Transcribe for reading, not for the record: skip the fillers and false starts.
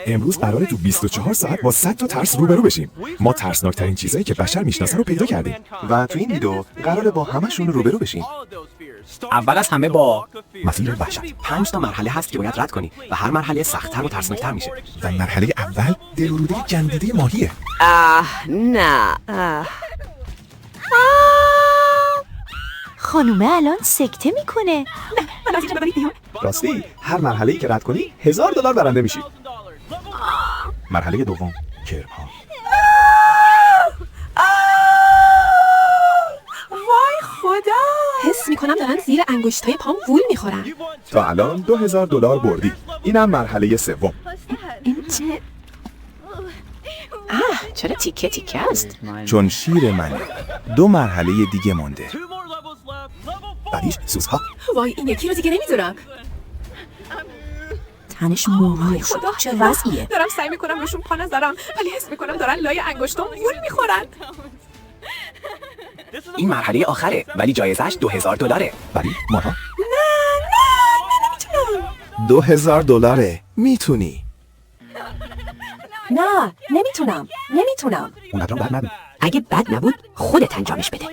امروز قراره تو 24 ساعت با 100 تا ترس روبرو بشیم. ما ترسناکترین چیزایی که بشر میشناسه رو پیدا کردیم و تو این ویدیو قراره با همشون روبرو بشیم. اول از همه با مسیر وحشت 5 تا مرحله هست که باید رد کنی و هر مرحله سخت‌تر و ترسناک‌تر میشه. و مرحله اول دل و روده گندیده ماهیه. نه خانومه الان سکته میکنه. من از اینجا ببرید بیرون. راستی هر مرحله‌ای که رد کنی $1000 برنده میشی. مرحله دوم کرم‌ها. وای خدا، حس میکنم دارن زیر انگشتای پام وول میخورن. تا الان $2000 بردی. اینم مرحله سوم. این چه چرا تیکه تیکه است؟ چون شیر منه. 2 مرحله دیگه مونده. بعدیش سوزها. وای این یکی رو دیگه نمیذارم. تنش موهای شد. چه وضعیه؟ دارم سعی میکنم روشون پا نذارم ولی حس میکنم دارن لای انگشتام وول میخورن. این مرحله آخره ولی جایزش $2000. بعدی ماها. $2000 میتونی. نه نمیتونم. اونقدرام بد نبود. اگه بد نبود خودت انجامش بده.